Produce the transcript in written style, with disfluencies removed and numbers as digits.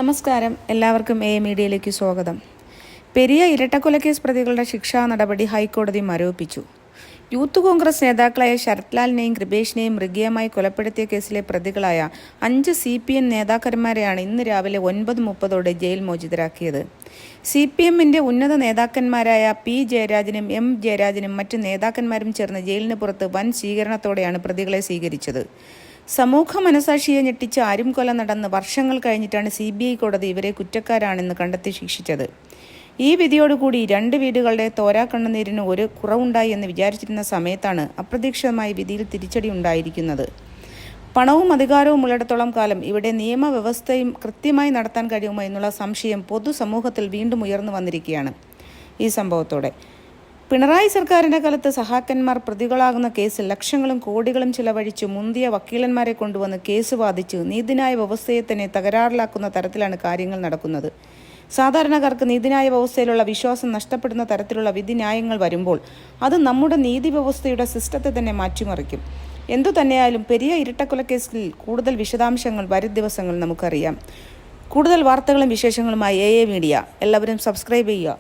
നമസ്കാരം, എല്ലാവർക്കും മീഡിയയിലേക്ക് സ്വാഗതം. പെരിയ ഇരട്ടക്കൊലക്കേസ് പ്രതികളുടെ ശിക്ഷാ നടപടി ഹൈക്കോടതി മരവിപ്പിച്ചു. യൂത്ത് കോൺഗ്രസ് നേതാക്കളായ ശരത്ലാലിനെയും കൃപേഷിനെയും മൃഗീയമായി കൊലപ്പെടുത്തിയ കേസിലെ പ്രതികളായ 5 CPM നേതാക്കന്മാരെയാണ് ഇന്ന് രാവിലെ 9:30 ജയിൽ മോചിതരാക്കിയത്. CPMന്റെ ഉന്നത നേതാക്കന്മാരായ P. ജയരാജനും M. ജയരാജനും മറ്റ് നേതാക്കന്മാരും ചേർന്ന് ജയിലിന് പുറത്ത് വൻ സ്വീകരണത്തോടെയാണ് പ്രതികളെ സ്വീകരിച്ചത്. സമൂഹ മനസാക്ഷിയെ ഞെട്ടിച്ച് ആരും കൊല നടന്ന് വർഷങ്ങൾ കഴിഞ്ഞിട്ടാണ് CBI കോടതി ഇവരെ കുറ്റക്കാരാണെന്ന് കണ്ടെത്തി ശിക്ഷിച്ചത്. ഈ വിധിയോടുകൂടി 2 വീടുകളുടെ തോരാക്കണ്ണുനീരിന് ഒരു കുറവുണ്ടായി എന്ന് വിചാരിച്ചിരുന്ന സമയത്താണ് അപ്രതീക്ഷിതമായി വിധിയിൽ തിരിച്ചടി ഉണ്ടായിരിക്കുന്നത്. പണവും അധികാരവും ഉള്ളിടത്തോളം കാലം ഇവിടെ നിയമവ്യവസ്ഥയും കൃത്യമായി നടത്താൻ കഴിയുമോ എന്നുള്ള സംശയം പൊതുസമൂഹത്തിൽ വീണ്ടും ഉയർന്നു വന്നിരിക്കുകയാണ്. ഈ സംഭവത്തോടെ പിണറായി സർക്കാരിൻ്റെ കാലത്ത് സഹാക്കന്മാർ പ്രതികളാകുന്ന കേസിൽ ലക്ഷങ്ങളും കോടികളും ചിലവഴിച്ചു മുന്തിയ വക്കീലന്മാരെ കൊണ്ടുവന്ന് കേസ് വാദിച്ച് നീതിന്യായ വ്യവസ്ഥയെ തന്നെ തകരാറിലാക്കുന്ന തരത്തിലാണ് കാര്യങ്ങൾ നടക്കുന്നത്. സാധാരണക്കാർക്ക് നീതിന്യായ വ്യവസ്ഥയിലുള്ള വിശ്വാസം നഷ്ടപ്പെടുന്ന തരത്തിലുള്ള വിധിന്യായങ്ങൾ വരുമ്പോൾ അത് നമ്മുടെ നീതി വ്യവസ്ഥയുടെ സിസ്റ്റത്തെ തന്നെ മാറ്റിമറിക്കും. എന്തുതന്നെയായാലും പെരിയ ഇരട്ടക്കൊലക്കേസിൽ കൂടുതൽ വിശദാംശങ്ങൾ വരും ദിവസങ്ങൾ നമുക്കറിയാം. കൂടുതൽ വാർത്തകളും വിശേഷങ്ങളുമായി മീഡിയ. എല്ലാവരും സബ്സ്ക്രൈബ് ചെയ്യുക.